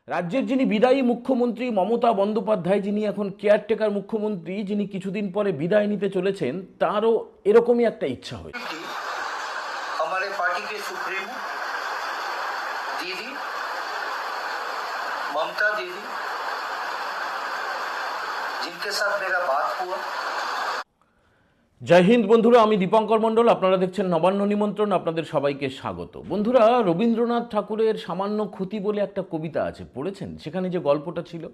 রাজ্যের যিনি বিদায়ী মুখ্যমন্ত্রী মমতা বন্দ্যোপাধ্যায়, যিনি এখন কেয়ারটেকার মুখ্যমন্ত্রী, যিনি কিছুদিন পরে বিদায় নিতে চলেছেন, তারও এরকমই একটা ইচ্ছা হয়েছে। हमारे पार्टी के सुप्रीमो दीदी ममता दीदी, जिनके साथ मेरा बात हुआ। জয় হিন্দ বন্ধুরা, আমি দীপঙ্কর মণ্ডল, আপনারা দেখছেন নবান্ন নিমন্ত্রণ। আপনাদের সবাইকে স্বাগত। বন্ধুরা, রবীন্দ্রনাথ ঠাকুরের সামান্য ক্ষতি বলে একটা কবিতা আছে, পড়েছেন? সেখানে যে গল্পটা ছিল,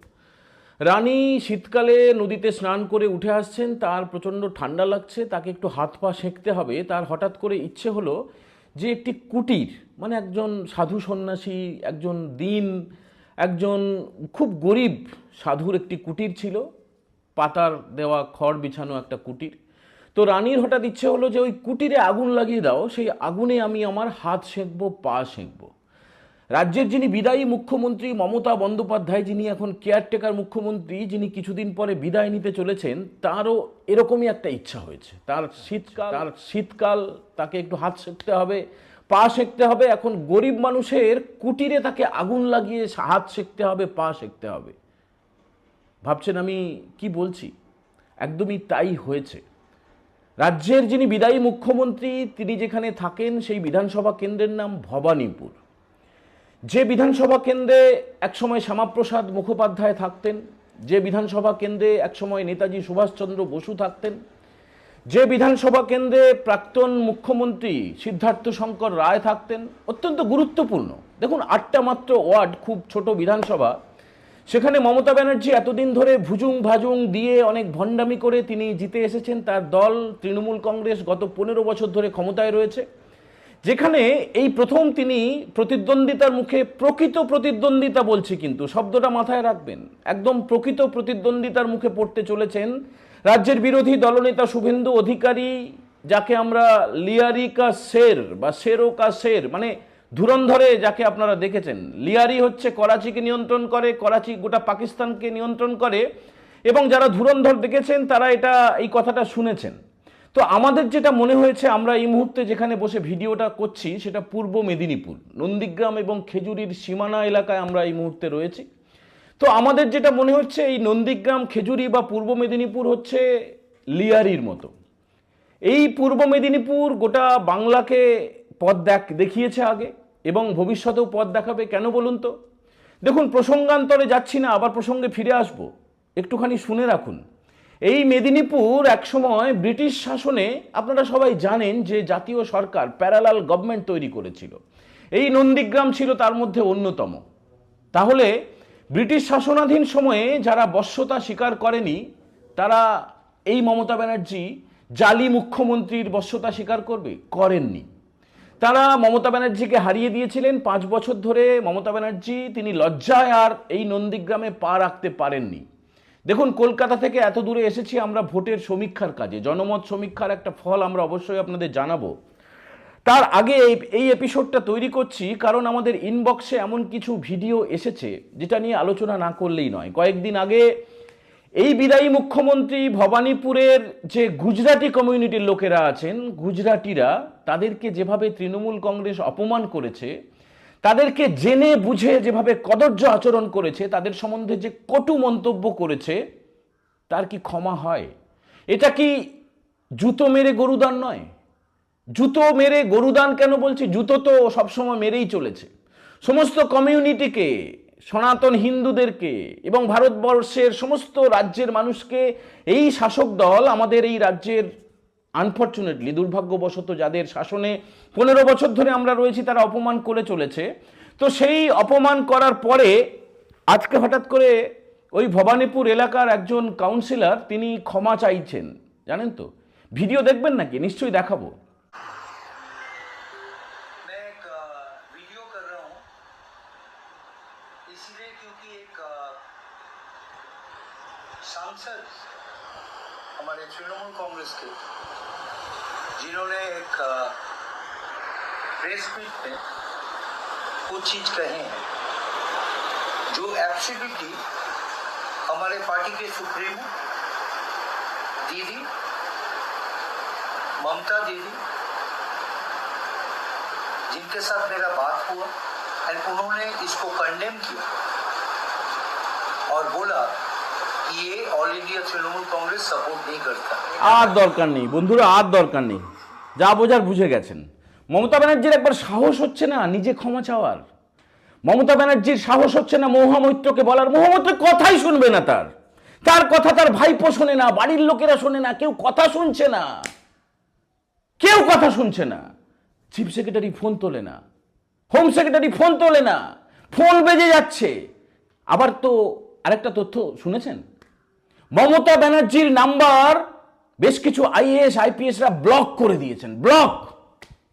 রানী শীতকালে নদীতে স্নান করে উঠে আসছেন, তার প্রচণ্ড ঠান্ডা লাগছে, তাকে একটু হাত পা সেঁকতে হবে। তার হঠাৎ করে ইচ্ছে হলো যে একটি কুটির, মানে একজন সাধু সন্ন্যাসী, একজন খুব গরিব সাধুর একটি কুটির ছিল, পাতার দেওয়া খড় বিছানো একটা কুটির। তো রানীর হঠাৎ ইচ্ছে হলো যে ওই কুটিরে আগুন লাগিয়ে দাও, সেই আগুনে আমি আমার হাত সেঁকবো, পা সেঁকবো। রাজ্যের যিনি বিদায়ী মুখ্যমন্ত্রী মমতা বন্দ্যোপাধ্যায়, যিনি এখন কেয়ারটেকার মুখ্যমন্ত্রী, যিনি কিছুদিন পরে বিদায় নিতে চলেছেন, তারও এরকমই একটা ইচ্ছা হয়েছে। তার শীতকাল, তাকে একটু হাত সেঁকতে হবে, পা সেঁকতে হবে। এখন গরিব মানুষের কুটিরে তাকে আগুন লাগিয়ে হাত সেঁকতে হবে, পা সেঁকতে হবে। ভাবছেন আমি কি বলছি? একদমই তাই হয়েছে। রাজ্যের যিনি বিদায়ী মুখ্যমন্ত্রী, তিনি যেখানে থাকেন সেই বিধানসভা কেন্দ্রের নাম ভবানীপুর। যে বিধানসভা কেন্দ্রে একসময় শ্যামাপ্রসাদ মুখোপাধ্যায় থাকতেন, যে বিধানসভা কেন্দ্রে একসময় নেতাজি সুভাষচন্দ্র বসু থাকতেন, যে বিধানসভা কেন্দ্রে প্রাক্তন মুখ্যমন্ত্রী সিদ্ধার্থ শঙ্কর রায় থাকতেন, অত্যন্ত গুরুত্বপূর্ণ। দেখুন, 8টা মাত্র ওয়ার্ড, খুব ছোট বিধানসভা। সেখানে মমতা ব্যানার্জি এতদিন ধরে ভুজুং ভাজুং দিয়ে অনেক ভণ্ডামি করে তিনি জিতে এসেছেন। তার দল তৃণমূল কংগ্রেস গত 15 বছর ধরে ক্ষমতায় রয়েছে। যেখানে এই প্রথম তিনি প্রতিদ্বন্দ্বিতার মুখে, প্রকৃত প্রতিদ্বন্দ্বিতা বলছি কিন্তু শব্দটা মাথায় রাখবেন, একদম প্রকৃত প্রতিদ্বন্দ্বিতার মুখে পড়তে চলেছেন রাজ্যের বিরোধী দলনেতা শুভেন্দু অধিকারী, যাকে আমরা লিয়ারি কা শের বা শেরো কা শের, মানে ধুরন্ধরে যাকে আপনারা দেখেছেন। লিয়ারি হচ্ছে করাচিকে নিয়ন্ত্রণ করে, করাচি গোটা পাকিস্তানকে নিয়ন্ত্রণ করে, এবং যারা ধুরন্ধর দেখেছেন তারা এই কথাটা শুনেছেন। তো আমাদের যেটা মনে হয়েছে, আমরা এই মুহূর্তে যেখানে বসে ভিডিওটা করছি সেটা পূর্ব মেদিনীপুর, নন্দীগ্রাম এবং খেজুরির সীমানা এলাকায় আমরা এই মুহূর্তে রয়েছি। তো আমাদের যেটা মনে হচ্ছে, এই নন্দীগ্রাম, খেজুরি বা পূর্ব মেদিনীপুর হচ্ছে লিয়ারির মতো। এই পূর্ব মেদিনীপুর গোটা বাংলাকে পথ দেখিয়েছে আগে, এবং ভবিষ্যতেও পথ দেখাবে। কেন বলুন তো? দেখুন, প্রসঙ্গান্তরে যাচ্ছি না, আবার প্রসঙ্গে ফিরে আসব, একটুখানি শুনে রাখুন। এই মেদিনীপুর একসময় ব্রিটিশ শাসনে, আপনারা সবাই জানেন যে জাতীয় সরকার প্যারালাল গভর্নমেন্ট তৈরি করেছিল। এই নন্দীগ্রাম ছিল তার মধ্যে অন্যতম। তাহলে ব্রিটিশ শাসনাধীন সময়ে যারা বশ্যতা স্বীকার করেনি, তারা এই মমতা ব্যানার্জি জালি মুখ্যমন্ত্রীর বশ্যতা স্বীকার করবে? করেননি। তারা মমতা ব্যানার্জিকে হারিয়ে দিয়েছিলেন 5 বছর ধরে। মমতা ব্যানার্জি তিনি লজ্জায় আর এই নন্দীগ্রামে পা রাখতে পারেননি। দেখুন, কলকাতা থেকে এত দূরে এসেছি আমরা ভোটের সমীক্ষার কাজে, জনমত সমীক্ষার একটা ফল আমরা অবশ্যই আপনাদের জানাবো। তার আগে এই এপিসোডটা তৈরি করছি কারণ আমাদের ইনবক্সে এমন কিছু ভিডিও এসেছে যেটা নিয়ে আলোচনা না করলেই নয়। কয়েকদিন আগে এই বিদায়ী মুখ্যমন্ত্রী ভবানীপুরের যে গুজরাটি কমিউনিটির লোকেরা আছেন, গুজরাটিরা, তাদেরকে যেভাবে তৃণমূল কংগ্রেস অপমান করেছে, তাদেরকে জেনে বুঝে যেভাবে কদর্য আচরণ করেছে, তাদের সম্বন্ধে যে কটু মন্তব্য করেছে, তার কি ক্ষমা হয়? এটা কি জুতো মেরে গরুদান নয়? জুতো মেরে গরুদান কেন বলছি? জুতো তো সবসময় মেরেই চলেছে সমস্ত কমিউনিটিকে, সনাতন হিন্দুদেরকে এবং ভারতবর্ষের সমস্ত রাজ্যের মানুষকে। এই শাসক দল আমাদের এই রাজ্যের, আনফর্চুনেটলি, দুর্ভাগ্যবশত যাদের শাসনে 15 বছর ধরে আমরা রয়েছি, তারা অপমান করে চলেছে। তো সেই অপমান করার পরে আজকে হঠাৎ করে ওই ভবানীপুর এলাকার একজন কাউন্সিলর তিনি ক্ষমা চাইছেন। জানেন তো? ভিডিও দেখবেন নাকি? নিশ্চয়ই দেখাবো। मैं एक वीडियो कर रहा हूँ इसीलिए क्योंकि एक सांसद हमारे तृणमूल कांग्रेस के, जिन्होंने एक प्रेस मीट में कुछ चीज कहे हैं जो एब्सोल्युटली हमारे पार्टी के सुप्रीमो दीदी ममता दीदी, जिनके साथ मेरा बात हुआ, एंड उन्होंने इसको कंडेम किया और बोला कि ये all India Trinamool Congress support नहीं करता। আর দরকার নেই বন্ধুরা, আর দরকার নেই, যা বোঝার বুঝে গেছেন। মমতা ব্যানার্জির একবার সাহস হচ্ছে না নিজে ক্ষমা চাওয়ার? মমতা ব্যানার্জির সাহস হচ্ছে না মহামৈত্রকে বলার? মহামৈত্র কথাই শুনবে না, তার কথা তার ভাইপো শোনে না, বাড়ির লোকেরা শোনে না, কেউ কথা শুনছে না, কেউ কথা শুনছে না। চিফ সেক্রেটারি ফোন তোলে না, হোম সেক্রেটারি ফোন তোলে না, ফোন বেজে যাচ্ছে। আবার তো আরেকটা তথ্য শুনেছেন, মমতা ব্যানার্জির নাম্বার বেশ কিছু আইএএস আইপিএসরা ব্লক করে দিয়েছেন, ব্লক,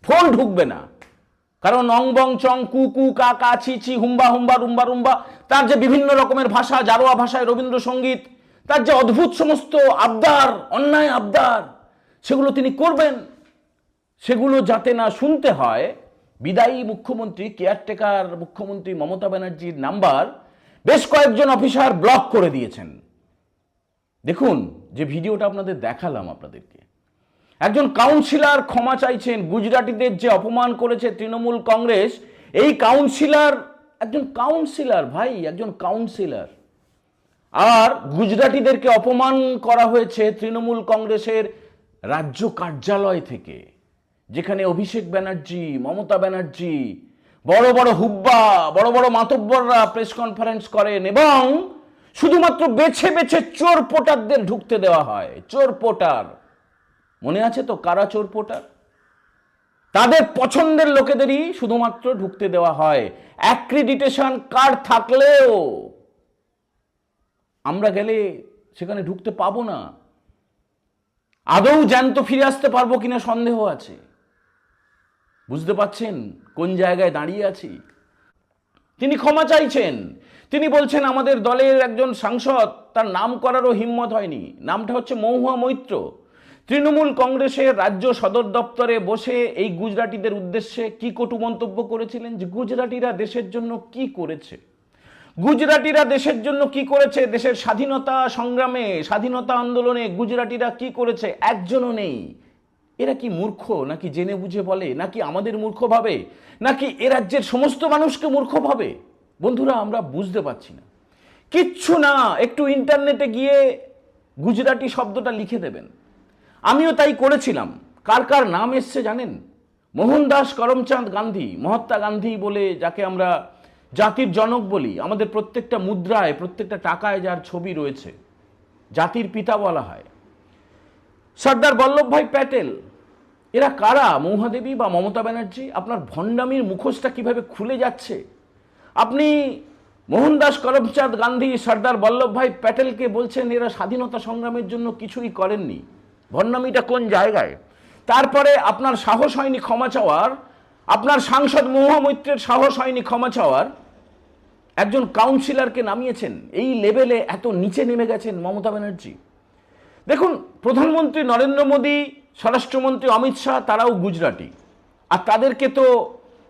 ফোন ঢুকবে না। কারণ অং বং চং কু কু কা কা ছি ছি হুম্বা হুম্বা রুম্বা রুম্বা, তার যে বিভিন্ন রকমের ভাষা, জারোয়া ভাষায় রবীন্দ্রসঙ্গীত, তার যে অদ্ভুত সমস্ত আবদার, অন্যায় আবদার, সেগুলো তিনি করবেন। সেগুলো যাতে না শুনতে হয়, বিদায়ী মুখ্যমন্ত্রী, কেয়ারটেকার মুখ্যমন্ত্রী মমতা ব্যানার্জির নাম্বার বেশ কয়েকজন অফিসার ব্লক করে দিয়েছেন। দেখুন যে ভিডিওটা আপনাদের দেখালাম আপনাদেরকে, একজন কাউন্সিলর ক্ষমা চাইছেন। গুজরাটিদের যে অপমান করেছে তৃণমূল কংগ্রেস, এই কাউন্সিলর, একজন কাউন্সিলর ভাই, একজন কাউন্সিলর। আর গুজরাটিদেরকে অপমান করা হয়েছে তৃণমূল কংগ্রেসের রাজ্য কার্যালয় থেকে, যেখানে অভিষেক ব্যানার্জি, মমতা ব্যানার্জি, বড় বড় হুব্বা, বড় বড় মাতব্বররা প্রেস কনফারেন্স করেন এবং শুধুমাত্র বেছে বেছে চোর পোটারদের ঢুকতে দেওয়া হয়। চোর পোটার, মনে আছে তো কারা চোর পোটার? তাদের পছন্দের লোকেদেরই শুধুমাত্র ঢুকতে দেওয়া হয়। অ্যাক্রিডিটেশন কার্ড থাকলেও আমরা গেলে সেখানে ঢুকতে পাবো না। আদৌ জ্যান্ত ফিরে আসতে পারবো কিনা সন্দেহ আছে। বুঝতে পারছেন কোন জায়গায় দাঁড়িয়ে আছি? তিনি ক্ষমা চাইছেন। তিনি বলছেন আমাদের দলের একজন সাংসদ, তার নাম করারও হিম্মত হয়নি, নামটা হচ্ছে মহুয়া মৈত্র, তৃণমূল কংগ্রেসের রাজ্য সদর দপ্তরে বসে এই গুজরাটিদের উদ্দেশ্যে কি কটু মন্তব্য করেছিলেন যে গুজরাটিরা দেশের জন্য কি করেছে, গুজরাটিরা দেশের জন্য কি করেছে, দেশের স্বাধীনতা সংগ্রামে, স্বাধীনতা আন্দোলনে গুজরাটিরা কি করেছে একজনও নেই। এরা কি মূর্খ, নাকি জেনে বুঝে বলে, নাকি আমাদের মূর্খ ভাবে, নাকি এ রাজ্যের সমস্ত মানুষকে মূর্খ ভাবে? বন্ধুরা আমরা বুঝতে পারছি না, কিচ্ছু না। একটু ইন্টারনেটে গিয়ে গুজরাটি শব্দটা লিখে দেবেন। আমিও তাই করেছিলাম। কার কার নাম এসছে জানেন? মোহনদাস করমচাঁদ গান্ধী, মহাত্মা গান্ধী বলে যাকে আমরা জাতির জনক বলি, আমাদের প্রত্যেকটা মুদ্রায়, প্রত্যেকটা টাকায় যার ছবি রয়েছে, জাতির পিতা বলা হয়। সর্দার বল্লভভাই প্যাটেল, এরা কারা? মৌহাদেবী বা মমতা ব্যানার্জি, আপনার ভণ্ডামির মুখোশটা কিভাবে খুলে যাচ্ছে। আপনি মোহনদাস করমচাঁদ গান্ধী, সর্দার বল্লভভাই প্যাটেলকে বলছেন এরা স্বাধীনতা সংগ্রামের জন্য কিছুই করেননি। ভণ্ডামিটা কোন জায়গায়? তারপরে আপনার সাহস হয়নি ক্ষমা চাওয়ার, আপনার সাংসদ মহুয়া মৈত্রের সাহস হয়নি ক্ষমা চাওয়ার। একজন কাউন্সিলরকে নামিয়েছেন, এই লেভেলে এত নিচে নেমে গেছেন মমতা ব্যানার্জি। দেখুন, প্রধানমন্ত্রী নরেন্দ্র মোদী, স্বরাষ্ট্রমন্ত্রী অমিত শাহ, তারাও গুজরাটি। আর তাদেরকে তো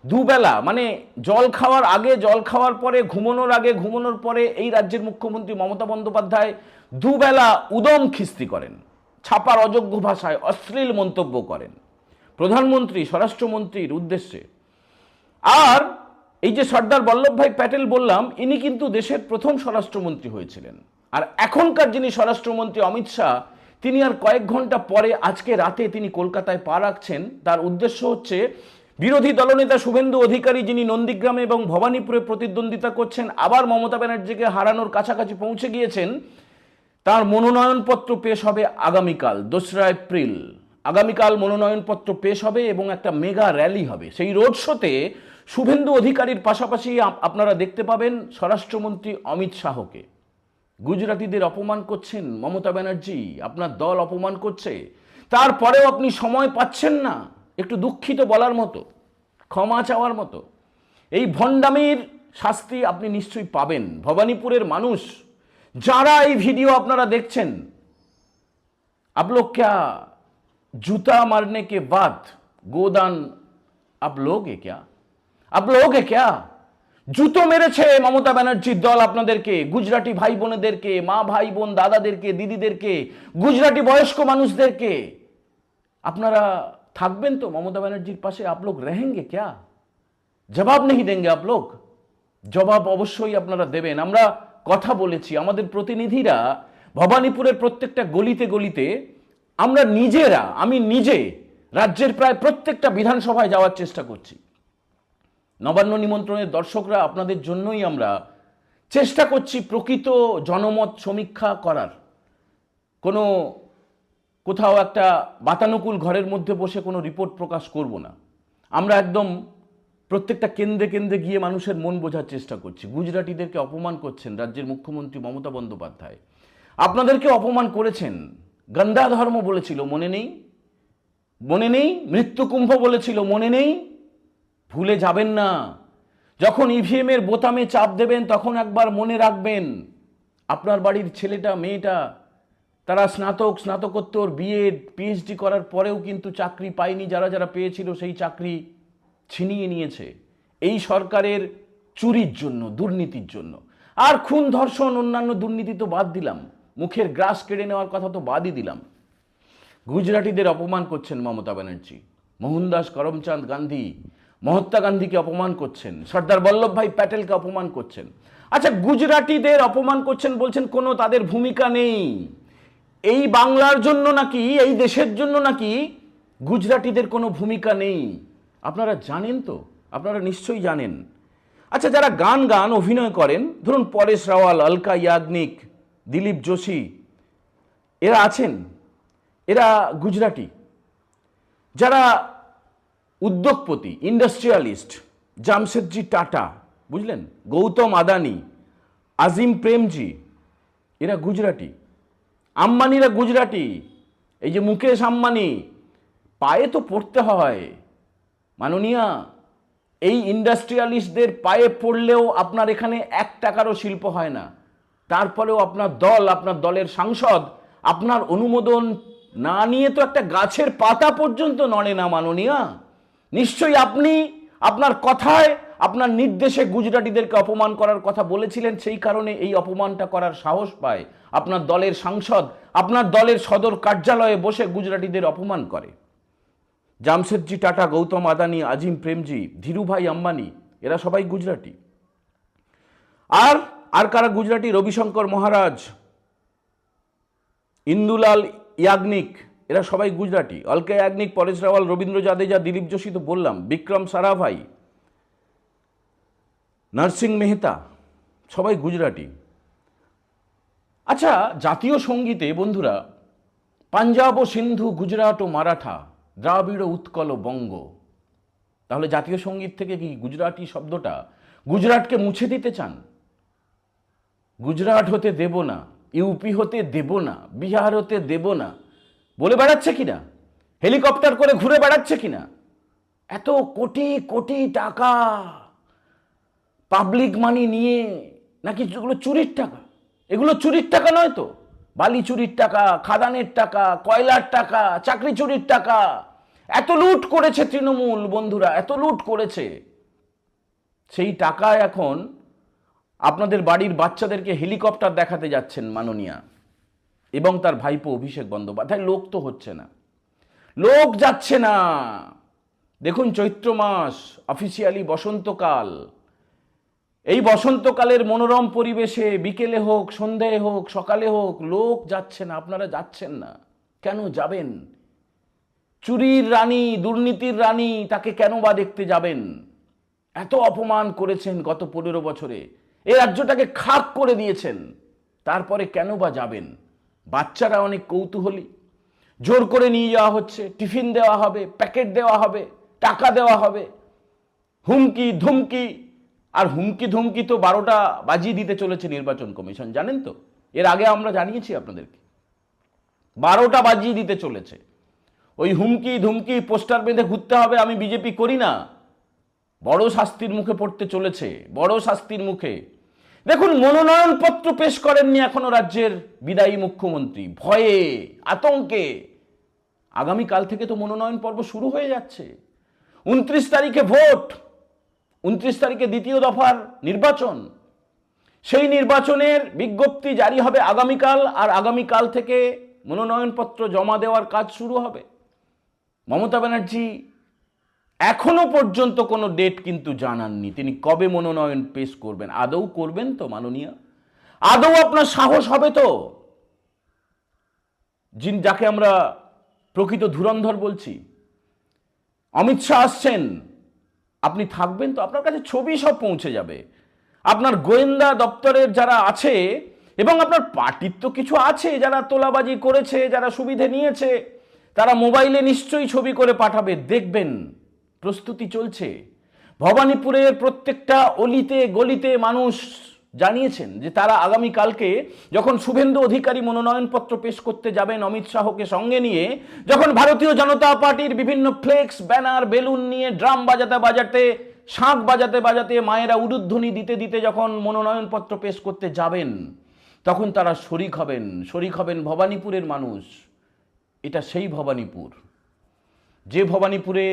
দুবেলা, মানে জল খাওয়ার আগে, জল খাওয়ার পরে, ঘুমানোর আগে, ঘুমানোর পরে এই রাজ্যের মুখ্যমন্ত্রী মমতা বন্দ্যোপাধ্যায় দুবেলা উদম খিস্তি করেন, ছাপার অযোগ্য ভাষায় অশ্লীল মন্তব্য করেন প্রধানমন্ত্রী, স্বরাষ্ট্রমন্ত্রীর উদ্দেশ্যে। আর এই যে সর্দার বল্লভভাই প্যাটেল বললাম, ইনি কিন্তু দেশের প্রথম স্বরাষ্ট্রমন্ত্রী হয়েছিলেন। আর এখনকার যিনি স্বরাষ্ট্রমন্ত্রী অমিত শাহ, তিনি আর কয়েক ঘন্টা পরে, আজকে রাতে তিনি কলকাতায় পা রাখছেন। তার উদ্দেশ্য হচ্ছে বিরোধী দলনেতা শুভেন্দু অধিকারী, যিনি নন্দীগ্রামে এবং ভবানীপুরে প্রতিদ্বন্দ্বিতা করছেন, আবার মমতা ব্যানার্জিকে হারানোর কাছাকাছি পৌঁছে গিয়েছেন, তার মনোনয়নপত্র পেশ হবে আগামীকাল 2রা এপ্রিল। আগামীকাল মনোনয়নপত্র পেশ হবে এবং একটা মেগা র্যালি হবে। সেই রোড শোতে শুভেন্দু অধিকারীর পাশাপাশি আপনারা দেখতে পাবেন স্বরাষ্ট্রমন্ত্রী অমিত শাহকে। গুজরাটিদের অপমান করছেন মমতা ব্যানার্জি, আপনার দল অপমান করছে, তারপরেও আপনি সময় পাচ্ছেন না একটু দুঃখিত বলার মতো, ক্ষমা চাওয়ার মতো। এই ভণ্ডামির শাস্তি আপনি নিশ্চয়ই পাবেন। ভবানীপুরের মানুষ যারা এই ভিডিও আপনারা দেখছেন, आप लोग क्या जूता मारने के बाद गोदान आप लोगे क्या? आप लोगे क्या? জুতো মেরেছে মমতা ব্যানার্জির দল আপনাদেরকে, গুজরাটি ভাই বোনেদেরকে, মা ভাই বোন দাদাদেরকে, দিদিদেরকে, গুজরাটি বয়স্ক মানুষদেরকে। আপনারা থাকবেন তো মমতা ব্যানার্জির পাশে? आप लोग रहेंगे क्या? জবাব नहीं देंगे आप लोग? জবাব অবশ্যই আপনারা দেবেন। আমরা কথা বলেছি, আমাদের প্রতিনিধিরা ভবানীপুরের প্রত্যেকটা গলিতে গলিতে, আমি নিজে রাজ্যের প্রায় প্রত্যেকটা বিধানসভায় যাওয়ার চেষ্টা করছি। নবান্ন নিমন্ত্রণের দর্শকরা, আপনাদের জন্যই আমরা চেষ্টা করছি প্রকৃত জনমত সমীক্ষা করার। কোনো কোথাও একটা বাতানুকূল ঘরের মধ্যে বসে কোনো রিপোর্ট প্রকাশ করব না। আমরা একদম প্রত্যেকটা কেন্দ্রে কেন্দ্রে গিয়ে মানুষের মন বোঝার চেষ্টা করছি। গুজরাটিদেরকে অপমান করছেন রাজ্যের মুখ্যমন্ত্রী মমতা বন্দ্যোপাধ্যায়, আপনাদেরকে অপমান করেছেন। গন্ধা ধর্ম বলেছিল, মনে নেই? মনে নেই? মৃত্যুকুম্ভ বলেছিল, মনে নেই? ভুলে যাবেন না। যখন ইভিএম এর বোতামে চাপ দেবেন তখন একবার মনে রাখবেন, আপনার বাড়ির ছেলেটা মেয়েটা তারা স্নাতকোত্তর বিএড পিএইচডি করার পরেও কিন্তু চাকরি পায়নি। যারা যারা পেয়েছিল সেই চাকরি ছিনিয়ে নিয়েছে এই সরকারের চুরির জন্য, দুর্নীতির জন্য। আর খুন, ধর্ষণ, অন্যান্য দুর্নীতি তো বাদ দিলাম, মুখের গ্রাস কেড়ে নেওয়ার কথা তো বাদই দিলাম। গুজরাটিদের অপমান করছেন মমতা ব্যানার্জি, মোহনদাস করমচাঁদ গান্ধী, মহাত্মা গান্ধীকে অপমান করছেন, সর্দার বল্লভভাই প্যাটেলকে অপমান করছেন। আচ্ছা, গুজরাটিদের অপমান করছেন, বলছেন কোনো তাদের ভূমিকা নেই। এই বাংলার জন্য নাকি, এই দেশের জন্য নাকি গুজরাটিদের কোনো ভূমিকা নেই? আপনারা জানেন তো? আপনারা নিশ্চয়ই জানেন। আচ্ছা, যারা গান অভিনয় করেন, ধরুন পরেশ রাওয়াল, অলকা ইয়াগনিক, দিলীপ যোশী, এরা আছেন, এরা গুজরাটি। যারা উদ্যোগপতি, ইন্ডাস্ট্রিয়ালিস্ট, জামশেদজি টাটা, বুঝলেন, গৌতম আদানি, আজিম প্রেমজি, এরা গুজরাটি। আম্বানিরা গুজরাটি। এই যে মুকেশ আম্বানি, পায়ে তো পড়তে হয় মাননীয়া। এই ইন্ডাস্ট্রিয়ালিস্টদের পায়ে পড়লেও আপনার এখানে 1 টাকারও শিল্প হয় না। তারপরেও আপনার দল, আপনার দলের সাংসদ আপনার অনুমোদন না নিয়ে তো একটা গাছের পাতা পর্যন্ত নড়ে না মাননীয়া। নিশ্চয়ই আপনি আপনার কথায়, আপনার নির্দেশে গুজরাটিদেরকে অপমান করার কথা বলেছিলেন, সেই কারণে এই অপমানটা করার সাহস পায় আপনার দলের সাংসদ, আপনার দলের সদর কার্যালয়ে বসে গুজরাটিদের অপমান করে। জামশেদজি টাটা, গৌতম আদানি, আজিম প্রেমজি, ধীরুভাই আম্বানি, এরা সবাই গুজরাটি। আর কারা গুজরাটি? রবিশঙ্কর মহারাজ, ইন্দুলাল ইয়াগনিক, এরা সবাই গুজরাটি। অলকা ইয়াগনিক, পরেশ রাওয়াল, রবীন্দ্র জাদেজা, দিলীপ যোশী তো বললাম, বিক্রম সারাভাই, নরসিং মেহতা, সবাই গুজরাটি। আচ্ছা, জাতীয় সঙ্গীতে বন্ধুরা, পাঞ্জাব ও সিন্ধু, গুজরাট ও মারাঠা, দ্রাবিড় ও উৎকল ও বঙ্গ। তাহলে জাতীয় সঙ্গীত থেকে কি গুজরাটি শব্দটা, গুজরাটকে মুছে দিতে চান? গুজরাট হতে দেব না, ইউপি হতে দেব না, বিহার হতে দেব না বলে বেড়াচ্ছে কিনা? হেলিকপ্টার করে ঘুরে বেড়াচ্ছে কিনা? এত কোটি কোটি টাকা পাবলিক মানি নিয়ে, নাকি এগুলো চুরির টাকা? এগুলো চুরির টাকা নয় তো? বালি চুরির টাকা, খাদানের টাকা, কয়লার টাকা, চাকরি চুরির টাকা। এত লুট করেছে তৃণমূল বন্ধুরা, এত লুট করেছে। সেই টাকা এখন আপনাদের বাড়ির বাচ্চাদেরকে হেলিকপ্টার দেখাতে যাচ্ছেন মাননীয়া এবং তার ভাইপো অভিষেক বন্দ্যোপাধ্যায়। লোক তো হচ্ছে না, লোক যাচ্ছে না। দেখুন, চৈত্র মাস, অফিসিয়ালি বসন্তকাল। এই বসন্তকালের মনোরম পরিবেশে বিকেলে হোক, সন্ধ্যায় হোক, সকালে হোক, লোক যাচ্ছে না। আপনারা যাচ্ছেন না কেন? যাবেন। চুরির রানী, দুর্নীতির রানী, তাকে কেন বা দেখতে যাবেন? এত অপমান করেছেন গত 15 বছরে, এই রাজ্যটাকে খাক করে দিয়েছেন, তারপরে কেন বা যাবেন? বাচ্চারা অনেক কৌতূহলী, জোর করে নিয়ে যাওয়া হচ্ছে, টিফিন দেওয়া হবে, প্যাকেট দেওয়া হবে, টাকা দেওয়া হবে, হুমকি ধুমকি। আর হুমকি ধুমকি তো 12টা বাজিয়ে দিতে চলেছে নির্বাচন কমিশন, জানেন তো? এর আগে আমরা জানিয়েছি আপনাদেরকে, 12টা বাজিয়ে দিতে চলেছে। ওই হুমকি ধুমকি, পোস্টার বেঁধে ঘুরতে হবে, আমি বিজেপি করি না, বড় শাস্তির মুখে পড়তে চলেছে, বড় শাস্তির মুখে। দেখুন, মনোনয়নপত্র পেশ করেননি এখনো রাজ্যের বিদায়ী মুখ্যমন্ত্রী, ভয়ে, আতঙ্কে। আগামীকাল থেকে তো মনোনয়ন পর্ব শুরু হয়ে যাচ্ছে। 29 তারিখে ভোট, 29 তারিখে দ্বিতীয় দফার নির্বাচন। সেই নির্বাচনের বিজ্ঞপ্তি জারি হবে আগামীকাল, আর আগামীকাল থেকে মনোনয়নপত্র জমা দেওয়ার কাজ শুরু হবে। মমতা ব্যানার্জি এখনো পর্যন্ত কোনো ডেট কিন্তু জানাননি তিনি কবে মনোনয়ন পেশ করবেন। আদৌ করবেন তো মাননীয়? আদৌ আপনার সাহস হবে তো? যাকে আমরা প্রকৃত ধুরন্ধর বলছি, অমিত শাহ আসছেন, আপনি থাকবেন তো? আপনার কাছে ছবি সব পৌঁছে যাবে। আপনার গোয়েন্দা দপ্তরের যারা আছে এবং আপনার পার্টির তো কিছু আছে যারা তোলাবাজি করেছে, যারা সুবিধে নিয়েছে, তারা মোবাইলে নিশ্চয়ই ছবি করে পাঠাবে, দেখবেন। প্রস্তুতি চলছে। ভবানীপুরের প্রত্যেকটা অলিতে গলিতে মানুষ জানিয়েছেন যে তারা আগামীকালকে যখন শুভেন্দু অধিকারী মনোনয়নপত্র পেশ করতে যাবেন অমিত শাহকে সঙ্গে নিয়ে, যখন ভারতীয় জনতা পার্টির বিভিন্ন ফ্লেক্স, ব্যানার, বেলুন নিয়ে ড্রাম বাজাতে বাজাতে, শাঁখ বাজাতে বাজাতে, মায়েরা উলুধ্বনি দিতে দিতে যখন মনোনয়নপত্র পেশ করতে যাবেন, তখন তারা শরিক হবেন ভবানীপুরের মানুষ। এটা সেই ভবানীপুর, যে ভবানীপুরে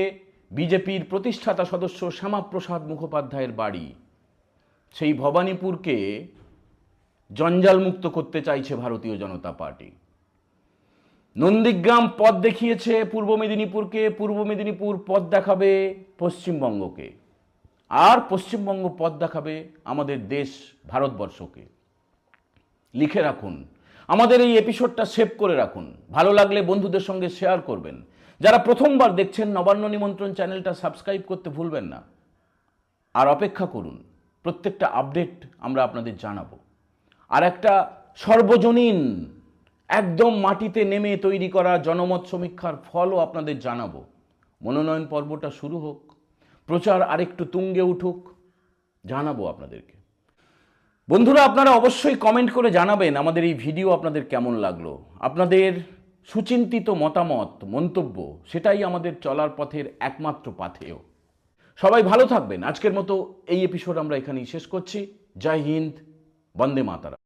বিজেপির প্রতিষ্ঠাতা সদস্য শ্যামাপ্রসাদ মুখোপাধ্যায়ের বাড়ি। সেই ভবানীপুরকে জঞ্জালমুক্ত করতে চাইছে ভারতীয় জনতা পার্টি। নন্দীগ্রাম পথ দেখিয়েছে পূর্ব মেদিনীপুরকে, পূর্ব মেদিনীপুর পথ দেখাবে পশ্চিমবঙ্গকে, আর পশ্চিমবঙ্গ পথ দেখাবে আমাদের দেশ ভারতবর্ষকে। লিখে রাখুন, আমাদের এই এপিসোডটা সেভ করে রাখুন, ভালো লাগলে বন্ধুদের সঙ্গে শেয়ার করবেন। যারা প্রথমবার দেখছেন, নবান্ন নিমন্ত্রণ চ্যানেলটা সাবস্ক্রাইব করতে ভুলবেন না। আর অপেক্ষা করুন, প্রত্যেকটা আপডেট আমরা আপনাদের জানাবো। আর একটা সর্বজনীন, একদম মাটিতে নেমে তৈরি করা জনমত সমীক্ষার ফলও আপনাদের জানাবো। মনোনয়ন পর্বটা শুরু হোক, প্রচার আরেকটু তুঙ্গে উঠুক, জানাবো আপনাদেরকে। বন্ধুরা, আপনারা অবশ্যই কমেন্ট করে জানাবেন আমাদের এই ভিডিও আপনাদের কেমন লাগলো। আপনাদের সুচিন্তিত মতামত, মন্তব্য, সেটাই আমাদের চলার পথের একমাত্র পাথেয়। সবাই ভালো থাকবেন। আজকের মতো এই এপিসোড আমরা এখানেই শেষ করছি। জয় হিন্দ, বন্দে মাতরম।